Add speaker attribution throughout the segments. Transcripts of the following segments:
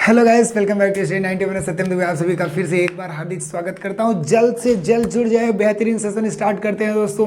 Speaker 1: Hello guys, welcome back to study 90 में सत्यम दुबे आप सभी का फिर से एक बार हार्दिक स्वागत करता हूं। जल्द से जल्द जुड़ जाए, बेहतरीन सेशन स्टार्ट करते हैं दोस्तों।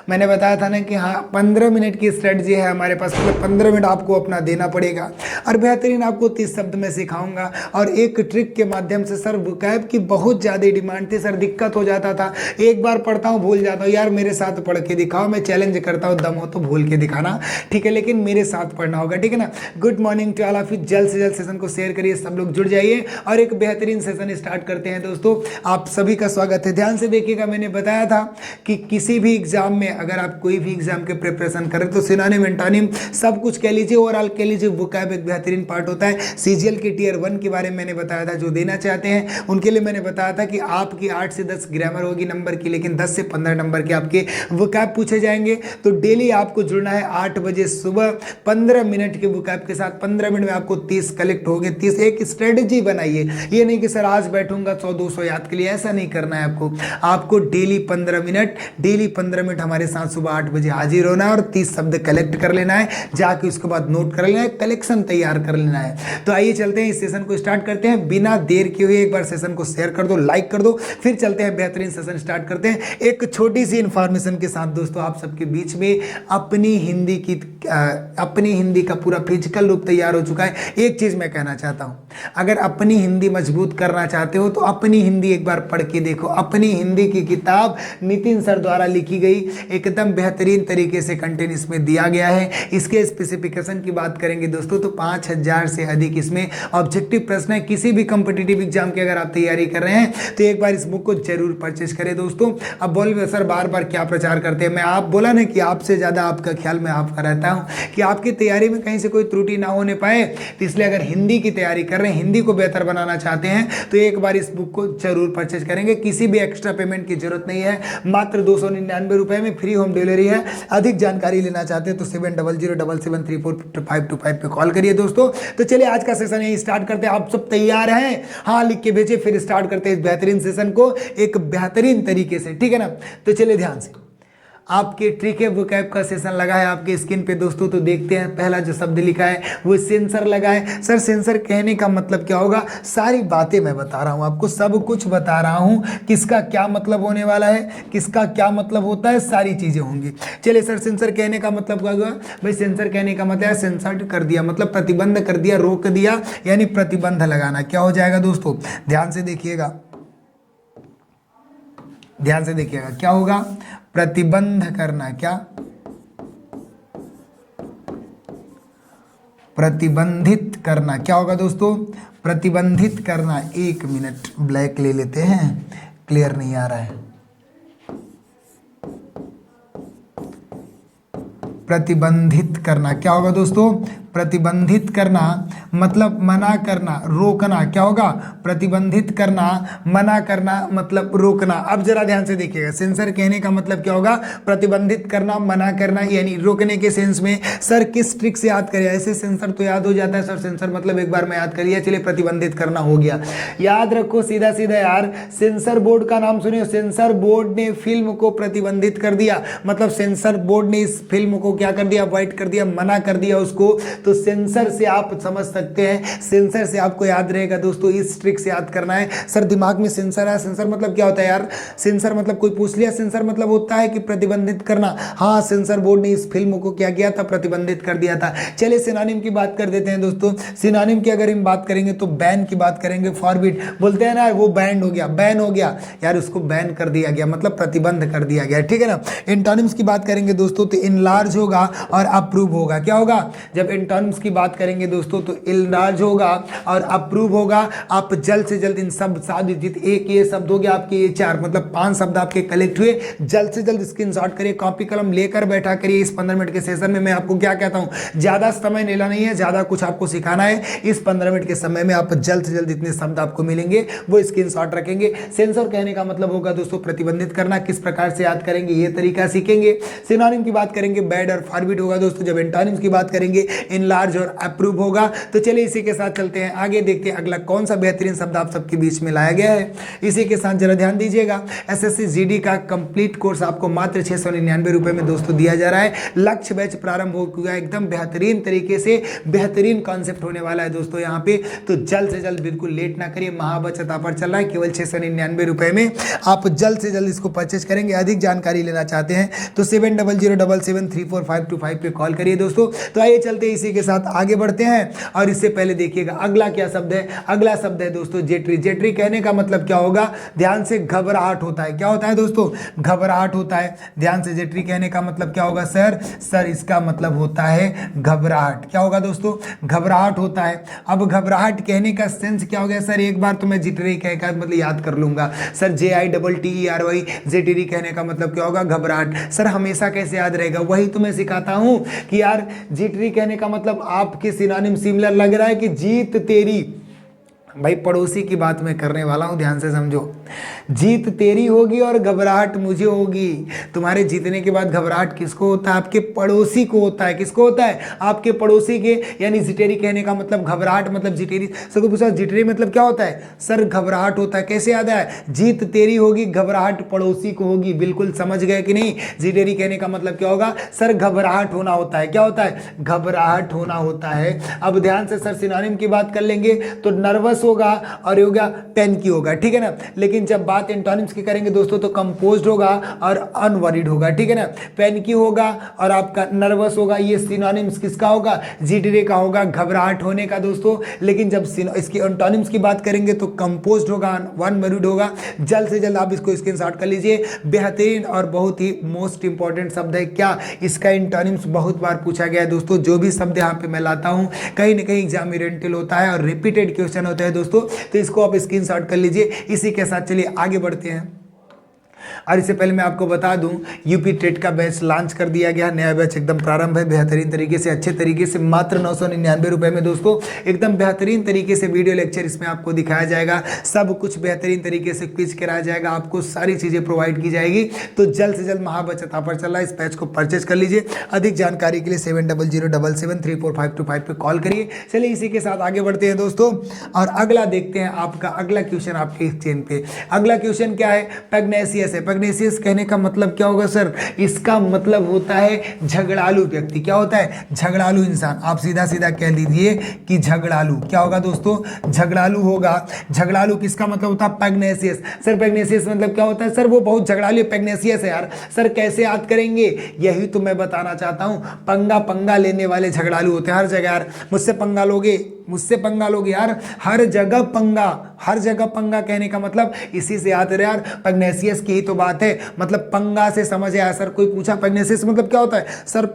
Speaker 1: मैंने बताया था ना कि हाँ 15 मिनट की स्ट्रेटजी है हमारे पास, मतलब 15 मिनट आपको अपना देना पड़ेगा और बेहतरीन आपको 30 शब्द में सिखाऊंगा। और एक ट्रिक के माध्यम से सर वोकैब की बहुत ज़्यादा डिमांड थी, सर दिक्कत हो जाता था, एक बार पढ़ता हूँ भूल जाता हूँ। यार मेरे साथ पढ़ के दिखाओ, मैं चैलेंज करता हूँ, दम हो तो भूल के दिखाना, ठीक है, लेकिन मेरे साथ पढ़ना होगा, ठीक है ना। Good morning to all of you. जल्द से जल्द सेशन को शेयर करिए, सब लोग जुड़ जाइए और एक बेहतरीन सेशन स्टार्ट करते हैं दोस्तों। आप सभी का स्वागत है। ध्यान से देखिएगा, मैंने बताया था कि किसी भी एग्जाम में अगर आप कोई भी एग्जाम के प्रिपरेशन करें तो सिनोनिम एंटोनिम सब कुछ कह लीजिए, ओवरऑल कह लीजिए, वोकैब एक बेहतरीन पार्ट होता है। सीजीएल के टियर 1 के बारे में मैंने बताया था, जो देना चाहते हैं उनके लिए मैंने बताया था कि आपकी 8 से 10 ग्रामर होगी नंबर की, लेकिन 10 से 15 नंबर के आपके वोकैब पूछे जाएंगे। तो डेली आपको जुड़ना है 8 बजे सुबह 15 मिनट के वोकैब के साथ। 15 मिनट में आपको 30 कलेक्ट हो गए। 30 एक स्ट्रेटजी बनाइए, ये नहीं कि सर आज बैठूंगा 100-200 याद के लिए, ऐसा नहीं करना है आपको। आपको डेली 15 मिनट हमारे साथ सुबह 8 बजे हाजिर होना है और 30 शब्द कलेक्ट कर लेना है, जाके उसके बाद नोट कर लेना है, कलेक्शन तैयार कर लेना है। तो आइए चलते हैं, इस सेशन को स्टार्ट करते हैं बिना देर किए हुए। एक बार सेशन को शेयर कर दो, लाइक कर दो, फिर चलते हैं बेहतरीन सेशन स्टार्ट करते हैं एक छोटी सी इंफॉर्मेशन के साथ दोस्तों। आप सबके बीच में अपनी हिंदी का पूरा फिजिकल रूप तैयार हो चुका है। एक चीज मैं कहना चाहता हूं, अगर अपनी हिंदी मजबूत करना चाहते हो तो अपनी हिंदी एक बार पढ़ के देखो। अपनी हिंदी की किताब नितिन सर द्वारा लिखी गई, एकदम बेहतरीन तरीके से कंटेंट इसमें दिया गया है। इसके स्पेसिफिकेशन की बात करेंगे दोस्तों तो 5000 से अधिक इसमें ऑब्जेक्टिव प्रश्न है। किसी भी कॉम्पिटिटिव एग्जाम की अगर आप तैयारी कर रहे हैं तो एक बार इस बुक को जरूर परचेज करें दोस्तों। अब बोल सर बार बार क्या प्रचार करते हैं, मैं आप बोला ना कि आपसे ज्यादा आपका ख्याल मैं आपका रहता हूं कि आपकी तैयारी में कहीं से कोई त्रुटि ना होने पाए। तो इसलिए अगर हिंदी की तैयारी कर रहे हैं, हिंदी को बेहतर बनाना चाहते हैं तो एक बार इस बुक को जरूर परचेज करेंगे। किसी भी एक्स्ट्रा पेमेंट की जरूरत नहीं है, मात्र 299 रुपए में फ्री होम डिलीवरी है। अधिक जानकारी लेना चाहते हैं तो 7007734525 पे कॉल करिए दोस्तों। तो चलिए आज का सेशन यही स्टार्ट करते हैं। आप सब तैयार हैं? हाँ लिख के भेजिए, फिर स्टार्ट करते हैं इस बेहतरीन सेशन को एक बेहतरीन तरीके से, ठीक है ना। तो चलिए ध्यान से, आपके ट्रिक है वोकैब का सेशन लगा है आपके स्क्रीन पे दोस्तों। तो देखते हैं, पहला जो शब्द लिखा है वो सेंसर लगा है। सर सेंसर कहने का मतलब क्या होगा? सारी बातें मैं बता रहा हूं आपको, सब कुछ बता रहा हूं, किसका क्या मतलब होने वाला है, किसका क्या मतलब होता है, सारी चीजें होंगी। चलिए सर सेंसर कहने का मतलब क्या हुआ भाई? सेंसर कहने का मतलब सेंसर्ड कर दिया, मतलब प्रतिबंध कर दिया, रोक दिया, यानी प्रतिबंध लगाना। क्या हो जाएगा दोस्तों? ध्यान से देखिएगा, ध्यान से देखिएगा, क्या होगा? प्रतिबंध करना। क्या? प्रतिबंधित करना। क्या होगा दोस्तों? प्रतिबंधित करना। एक मिनट ब्लैक ले लेते हैं, क्लियर नहीं आ रहा है। प्रतिबंधित करना क्या होगा दोस्तों? प्रतिबंधित करना मतलब मना करना, रोकना। क्या होगा? प्रतिबंधित करना, मना करना, मतलब रोकना। अब जरा ध्यान से देखिएगा, सेंसर कहने का मतलब क्या होगा? प्रतिबंधित करना, मना करना, यानी रोकने के सेंस में। सर किस ट्रिक से याद करें? ऐसे सेंसर तो याद हो जाता है सर, सेंसर मतलब एक बार में याद करिए। चलिए प्रतिबंधित करना हो गया, याद रखो सीधा सीधा यार। सेंसर बोर्ड का नाम सुनिए, सेंसर बोर्ड ने फिल्म को प्रतिबंधित कर दिया, मतलब सेंसर बोर्ड ने इस फिल्म को क्या कर दिया? अवॉइड कर दिया, मना कर दिया उसको। तो सेंसर से आप समझ सकते हैं, सेंसर से आपको याद रहेगा दोस्तों, इस ट्रिक से याद करना है। सर दिमाग में सेंसर है, सेंसर मतलब क्या होता है यार? सेंसर मतलब कोई पूछ लिया, सेंसर मतलब होता है कि प्रतिबंधित करना। हाँ सेंसर बोर्ड ने इस फिल्म को क्या किया था? प्रतिबंधित कर दिया था। चलिए सिनोनिम की बात कर देते हैं दोस्तों। सिनोनिम की अगर हम बात करेंगे तो बैन की बात करेंगे। फॉरबिड बोलते हैं ना, वो बैंड हो गया, बैन हो गया यार, उसको बैन कर दिया गया, मतलब प्रतिबंध कर दिया गया, ठीक है ना। एंटोनिम्स की बात करेंगे दोस्तों तो इनलार्ज होगा और अप्रूव होगा। क्या होगा? जब एंटोनिम्स की बात करेंगे दोस्तों तो इनलार्ज होगा और अप्रूव होगा। आप जल्द से जल्द इन सब जित एक ये शब्द हो गया आपके, ये 4 मतलब 5 शब्द आपके कलेक्ट हुए। जल्द से जल्द स्क्रीनशॉट करिए, कॉपी कलम लेकर बैठा करिए। इस 15 मिनट के सेशन में मैं आपको क्या कहता हूं, ज्यादा समय लेना नहीं है, ज्यादा कुछ आपको सिखाना है। इस 15 मिनट के समय में आप जल्द से जल्द इतने शब्द आपको मिलेंगे वो स्क्रीनशॉट रखेंगे। सेंसर कहने का मतलब होगा दोस्तों प्रतिबंधित करना। किस प्रकार से याद करेंगे ये तरीका सीखेंगे। सिनोनिम की बात करेंगे बैड और फॉरबिड होगा दोस्तों। जब एंटोनिम्स की बात करेंगे इनलार्ज और अप्रूव होगा। तो चलिए इसी के साथ चलते हैं आगे, देखते हैं अगला कौन सा बेहतरीन शब्द आप सबके बीच में लाया गया है। इसी के साथ जरा ध्यान दीजिएगा, एसएससी जीडी का कंप्लीट कोर्स आपको मात्र 699 रुपए में दोस्तों दिया जा रहा है। लक्ष्य बैच प्रारंभ हो गया, एकदम बेहतरीन तरीके से बेहतरीन कॉन्सेप्ट होने वाला है दोस्तों यहाँ पे। तो जल्द से जल्द बिल्कुल लेट ना करिए, महाबचत ऑफर चल रहा है केवल 699 रुपए में। आप जल्द से जल्द इसको परचेज करेंगे। अधिक जानकारी लेना चाहते हैं तो 7007734525 पे कॉल करिए दोस्तों। तो आइए चलते इसी के साथ आगे बढ़ते हैं। और इससे पहले देखिएगा अगला क्या शब्द है। अगला शब्द है दोस्तों जेटरी। जेटरी कहने का मतलब क्या होगा, ध्यान से, घबराहट होता है। क्या होता है दोस्तों, घबराहट होता है। ध्यान से, जेटरी कहने का मतलब क्या होगा सर, इसका मतलब होता है घबराहट। क्या होगा दोस्तों, घबराहट होता है। अब घबराहट कहने का सेंस क्या हो गया सर, एक बार तो मैं जेटरी कहकर मतलब याद कर लूंगा सर, JITTERY। जेटरी कहने का मतलब क्या होगा, घबराहट। सर हमेशा कैसे याद रहेगा, वही तो मैं सिखाता हूं कि यार जेटरी कहने का मतलब आपके सिनोनिम सिमिलर लग रहा है कि जीत तेरी। भाई पड़ोसी की बात मैं करने वाला हूं, ध्यान से समझो। जीत तेरी होगी और घबराहट मुझे होगी। तुम्हारे जीतने के बाद घबराहट किसको होता है, आपके पड़ोसी को होता है। किसको होता है, आपके पड़ोसी के। यानी जिटेरी कहने का मतलब घबराहट मतलब जिटेरी। सर को पूछा जिटेरी मतलब क्या होता है, सर घबराहट होता है। कैसे याद है, जीत तेरी होगी, घबराहट पड़ोसी को होगी। बिल्कुल समझ गए कि नहीं। जिटेरी कहने का मतलब क्या होगा सर, घबराहट होना होता है। क्या होता है, घबराहट होना होता है। अब ध्यान से सर सिनोनिम की बात कर लेंगे तो नर्वस होगा और होगा पैनिकी होगा, ठीक है ना। लेकिन जब बात एंटोनिम्स की करेंगे दोस्तों तो कंपोज्ड होगा और अनवरीड होगा, ठीक है ना। पैनिकी होगा और आपका नर्वस होगा, ये सिनोनिम्स किसका होगा, जीटरी का होगा, घबराहट होने का दोस्तों। लेकिन जब इसकी एंटोनिम्स की बात करेंगे तो कंपोज्ड होगा, अनवरीड होगा। जल्द से जल्द आप इसको स्क्रीनशॉट कर लीजिए। बेहतरीन और बहुत ही मोस्ट इंपॉर्टेंट शब्द है क्या, इसका एंटोनिम्स बहुत बार पूछा गया है दोस्तों। जो भी शब्द यहाँ पे मैं लाता हूँ कहीं ना कहीं एग्जाम ओरिएंटेड होता है और रिपीटेड क्वेश्चन होता है दोस्तों। तो इसको आप स्क्रीनशॉट कर लीजिए। इसी के साथ चलिए आगे बढ़ते हैं। और इससे पहले मैं आपको बता दूं यूपी टेट का बैच लॉन्च कर दिया गया। नया बैच एकदम प्रारंभ है बेहतरीन तरीके से, अच्छे तरीके से, मात्र 999 रुपए में दोस्तों। एकदम बेहतरीन तरीके से वीडियो लेक्चर इसमें आपको दिखाया जाएगा, सब कुछ बेहतरीन तरीके से क्विज कराया जाएगा, आपको सारी चीजें प्रोवाइड की जाएगी। तो जल्द से जल्द महाबचत ऑफर चल रहा है, इस बैच को परचेज कर लीजिए। अधिक जानकारी के लिए 7007734525 पे कॉल करिए। चलिए इसी के साथ आगे बढ़ते हैं दोस्तों। और अगला देखते हैं आपका अगला क्वेश्चन आपके स्क्रीन पे। अगला क्वेश्चन क्या है, पैग्नेसियस है। पैग्नेसियस कहने का मतलब क्या होगा सर, इसका मतलब होता है झगड़ालू व्यक्ति। क्या होता है, झगड़ालू इंसान। आप सीधा सीधा कह लीजिए कि झगड़ालू। क्या होगा दोस्तों, झगड़ालू होगा। झगड़ालू किसका मतलब होता है, पैग्नेसियस। सर पैग्नेसियस मतलब क्या होता है, सर वो बहुत झगड़ालू पैग्नेसियस है यार। सर कैसे याद करेंगे, यही तो मैं बताना चाहता हूं। पंगा लेने वाले झगड़ालू होते हैं हर जगह यार। मुझसे पंगा लोगे, मुझसे पंगा लोगे यार, हर जगह पंगा, हर जगह पंगा कहने का मतलब इसी से याद रहे यार, पैग्नेसियस की ही तो बात है। मतलब पंगा से समझ आया सर। कोई पूछा पैग्नेसियस मतलब क्या होता है, सर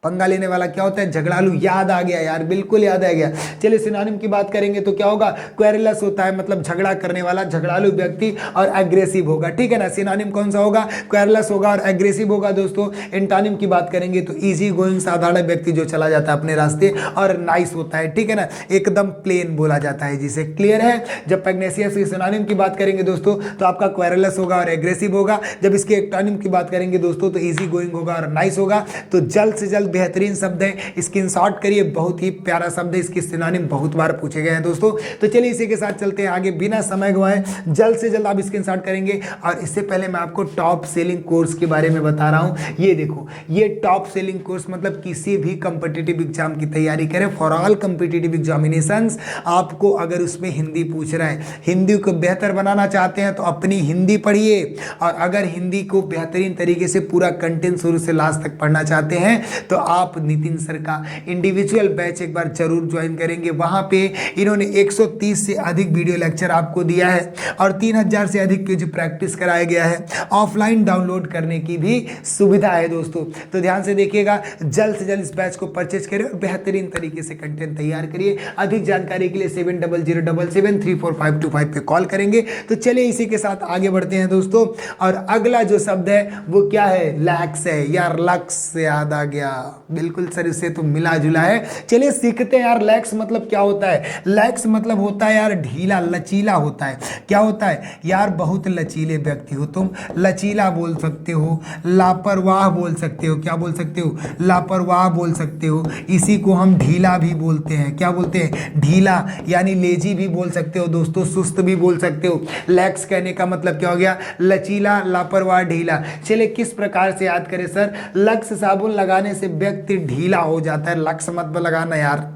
Speaker 1: पंगा लेने वाला क्या होता है, झगड़ालू। याद आ गया यार, बिल्कुल याद आ गया। चलिए सिनोनिम की बात करेंगे तो क्या होगा, क्वेरलस होता है मतलब झगड़ा करने वाला, झगड़ालू व्यक्ति, और एग्रेसिव होगा, ठीक है ना। सिनोनिम कौन सा होगा, क्वेरलस होगा और एग्रेसिव होगा दोस्तों। एंटोनिम की बात करेंगे तो इजी गोइंग, साधारण व्यक्ति जो चला जाता है अपने रास्ते, और नाइस होता है, ठीक है ना, एकदम प्लेन बोला जाता है जिसे। क्लियर है। जब पैग्नेसियस की सिनोनिम की बात करेंगे दोस्तों तो आपका क्वेरलस होगा और एग्रेसिव होगा। जब इसके एंटोनिम की बात करेंगे दोस्तों तो इजी गोइंग होगा और नाइस होगा। तो जल्द से जल्द बेहतरीन शब्द है, स्क्रीनशॉट करिए। बहुत ही प्यारा शब्द है, इसके सिनोनिम बहुत बार पूछे गए हैं दोस्तों। तो चलिए इसी के साथ चलते हैं आगे बिना समय गवाए। जल्द से जल्द आप स्क्रीनशॉट करेंगे। और इससे पहले मैं आपको टॉप सेलिंग कोर्स के बारे में बता रहा हूं। ये देखो, ये टॉप सेलिंग कोर्स मतलब किसी भी कॉम्पिटिटिव एग्जाम की तैयारी करें, फॉर ऑल कॉम्पिटिटिव एग्जामिनेशंस। आपको अगर उसमें हिंदी पूछ रहा है, हिंदी को बेहतर बनाना चाहते हैं तो अपनी हिंदी पढ़िए। और अगर हिंदी को बेहतरीन तरीके से पूरा कंटेंट शुरू से लास्ट तक पढ़ना चाहते हैं तो आप नितिन सर का इंडिविजुअल बैच एक बार जरूर ज्वाइन करेंगे। वहां पे इन्होंने 130 से अधिक वीडियो लेक्चर आपको दिया है और 3000 से अधिक क्विज प्रैक्टिस कराया गया है। ऑफलाइन डाउनलोड करने की भी सुविधा है दोस्तों। तो ध्यान से देखिएगा, जल्द से जल्द इस बैच को परचेज करें और बेहतरीन तरीके से कंटेंट तैयार करिए। अधिक जानकारी के लिए 7007734525 पे कॉल करेंगे। तो चलिए इसी के साथ आगे बढ़ते हैं दोस्तों। और अगला जो शब्द है वो क्या है, लैक्स है यार। लक्स से याद आ गया, बिल्कुल सर, इससे तो मिला जुला है। चलिए सीखते हैं यार, लैक्स मतलब क्या होता है। लैक्स मतलब होता है यार ढीला, लचीला होता है। क्या होता है यार, बहुत लचीले व्यक्ति हो तुम, लचीला बोल सकते हो, लापरवाह बोल सकते हो। क्या बोल सकते हो, लापरवाह बोल सकते हो। इसी को हम ढीला भी बोलते हैं। क्या बोलते हैं, ढीला, यानी लेजी भी बोल सकते हो दोस्तों, सुस्त भी बोल सकते हो। लैक्स कहने का मतलब क्या हो गया, लचीला, लापरवाह, ढीला। चलिए किस प्रकार से याद करें सर, लक्स साबुन लगाने से व्यक्ति ढीला हो जाता है। लक्स मत लगाना यार,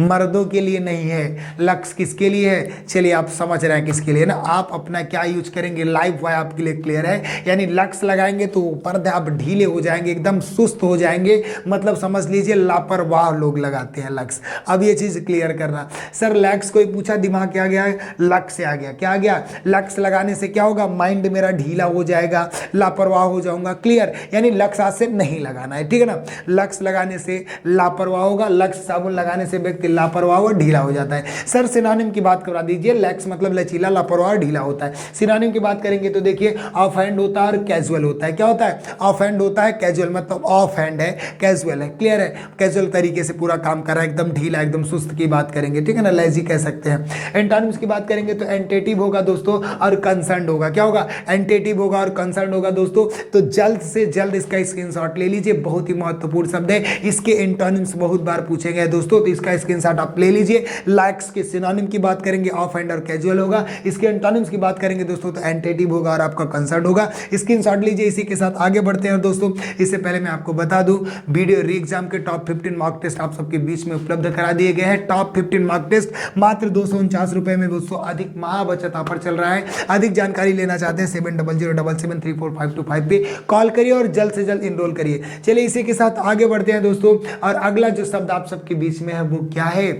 Speaker 1: मर्दों के लिए नहीं है, लक्स किसके लिए है, चलिए आप समझ रहे हैं किसके लिए ना। आप अपना क्या यूज करेंगे, लाइफ बॉय आपके लिए क्लियर है। यानी लक्स लगाएंगे तो ऊपर आप ढीले हो जाएंगे, एकदम सुस्त हो जाएंगे, मतलब समझ लीजिए लापरवाह लोग लगाते हैं लक्स। अब ये चीज क्लियर करना। सर लक्स कोई पूछा, दिमाग क्या आ गया, लक्स से आ गया। क्या आ गया, लक्स लगाने से क्या होगा, माइंड मेरा ढीला हो जाएगा, लापरवाह हो जाऊंगा। क्लियर, यानी लक्स आज से नहीं लगाना है, ठीक है ना। लक्स लगाने से लापरवाह होगा, लक्स साबुन लगाने से व्यक्ति लापरवाह और ढीला हो जाता है। सर सिनोनिम की बात करवा दीजिए। लैक्स मतलब लचीला, लापरवाह, ढीला होता है। सिनोनिम की बात करेंगे तो देखिए ऑफ हैंड होता है और कैजुअल होता है। क्या होता है, ऑफ हैंड होता है, कैजुअल मतलब ऑफ हैंड है, कैजुअल है। क्लियर है, कैजुअल तरीके से पूरा काम कर रहा है, एकदम ढीला, एकदम सुस्त की बात करेंगे, ठीक है ना, लेजी कह सकते हैं। एंटोनिम्स की बात करेंगे तो एंटेटिव होगा दोस्तों और कंसर्न्ड होगा। क्या होगा, एंटेटिव होगा और कंसर्न्ड होगा दोस्तों। तो जल्द से जल्द इसका स्क्रीनशॉट ले लीजिए, बहुत ही महत्वपूर्ण शब्द है। इसके एंटोनिम्स बहुत बार पूछे गए दोस्तों, तो इसका स्क्रीनशॉट आप ले लीजिए। लैक्स के सिनोनिम की बात करेंगे ऑफ हैंड और कैजुअल होगा। इसके एंटोनिम्स की बात करेंगे दोस्तों तो एंटेटिव होगा और आपका कंसर्न्ड होगा। स्क्रीनशॉट लीजिए। इसी के साथ आगे बढ़ते हैं दोस्तों। इससे पहले मैं आपको बता दूं, वीडियो री एग्जाम के टॉप 15 मॉक टेस्ट आप सबके बीच में उपलब्ध करा दिए गए हैं। टॉप 15 मॉक टेस्ट मात्र 249 रुपए में दोस्तों, अधिक महाबचत ऑफर चल रहा है। अधिक जानकारी लेना चाहते हैं 7007734525 पे कॉल करिए और जल्द से जल्द इनरोल करिए। चलिए इसी के साथ आगे बढ़ते हैं दोस्तों। और अगला जो शब्द आप सबके बीच में है वो क्या है,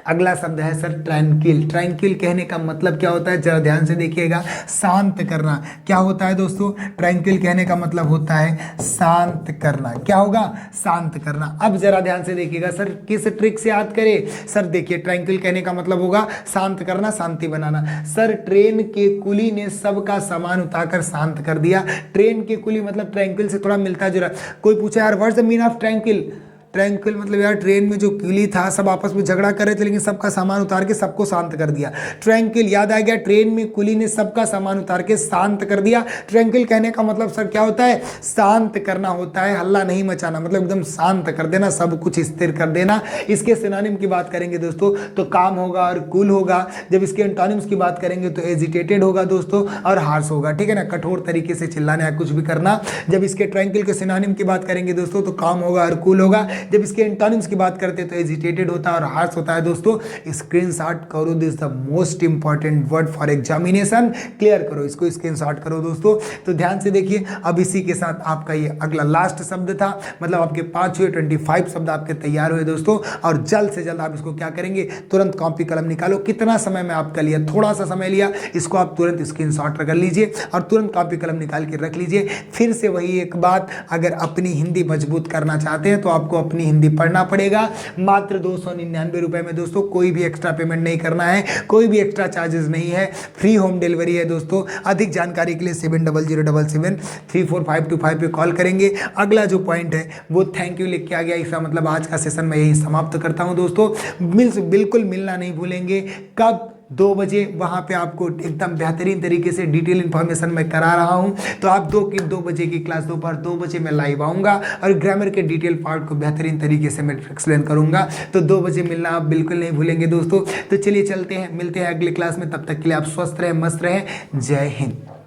Speaker 1: अगला शब्द है सर ट्रैंक्विल। ट्रैंक्विल कहने का मतलब क्या होता है, जरा ध्यान से देखिएगा, शांत करना। क्या होता है दोस्तों, ट्रैंक्विल कहने का मतलब होता है शांत करना। क्या होगा, शांत करना। अब जरा ध्यान से देखिएगा, सर किस ट्रिक से याद करें। सर देखिए ट्रैंक्विल कहने का मतलब होगा शांत करना, शांति बनाना। सर ट्रेन के कुली ने सबका सामान उतारकर शांत कर दिया। ट्रेन के कुली मतलब ट्रैंक्विल से थोड़ा मिलता जुला। कोई पूछा यार what's the meaning of tranquil. Tranquil मतलब यार ट्रेन में जो कुली था, सब आपस में झगड़ा कर रहे थे लेकिन सबका सामान उतार के सबको शांत कर दिया। ट्रैंक्विल याद आ गया, ट्रेन में कुली ने सबका सामान उतार के शांत कर दिया। ट्रैंक्विल कहने का मतलब सर क्या होता है, शांत करना होता है, हल्ला नहीं मचाना, मतलब एकदम शांत कर देना, सब कुछ स्थिर कर देना। इसके सिनोनिम की बात करेंगे दोस्तों तो काम होगा और कूल होगा। जब इसके एंटोनिम्स की बात करेंगे तो एजिटेटेड होगा दोस्तों और हार्श होगा, ठीक है ना, कठोर तरीके से चिल्लाना या कुछ भी करना। जब इसके ट्रैंक्विल के सिनोनिम की बात करेंगे दोस्तों तो काम होगा और कूल होगा। जब इसके एंटोनिम्स की बात करते हैं तो एजिटेटेड होता है और हार्श होता है दोस्तों। स्क्रीनशॉट करो, this the most important word for examination. Clear करो, इसको स्क्रीनशॉट करो दोस्तों। तो ध्यान से देखिए, अब इसी के साथ आपका ये अगला लास्ट शब्द था, मतलब आपके 5 हुए, 25 शब्द आपके तैयार हुए दोस्तों। और जल्द से जल्द आप इसको क्या करेंगे, तुरंत कॉपी कलम निकालो। कितना समय में आपका लिया, थोड़ा सा समय लिया, इसको आप तुरंत स्क्रीनशॉट कर लीजिए और तुरंत कॉपी कलम निकाल के रख लीजिए। फिर से वही एक बात, अगर अपनी हिंदी मजबूत करना चाहते हैं तो आपको अपनी हिंदी पढ़ना पड़ेगा। मात्र 299 रुपए में दोस्तों, कोई भी एक्स्ट्रा पेमेंट नहीं करना है, कोई भी एक्स्ट्रा चार्जेस नहीं है, फ्री होम डिलीवरी है दोस्तों। अधिक जानकारी के लिए 7007734525 पे कॉल करेंगे। अगला जो पॉइंट है वो थैंक यू लिख के आ गया, इसका मतलब आज का सेशन मैं यही समाप्त करता हूं दोस्तों। बिल्कुल मिलना नहीं भूलेंगे, कब 2 बजे, वहाँ पे आपको एकदम बेहतरीन तरीके से डिटेल इन्फॉर्मेशन मैं करा रहा हूँ। तो आप 2 बजे की क्लास, दोपहर 2 बजे मैं लाइव आऊँगा और ग्रामर के डिटेल पार्ट को बेहतरीन तरीके से मैं एक्सप्लेन करूँगा। तो 2 बजे मिलना आप बिल्कुल नहीं भूलेंगे दोस्तों। तो चलिए चलते हैं, मिलते हैं अगली क्लास में। तब तक के लिए आप स्वस्थ रहें, मस्त रहें। जय हिंद।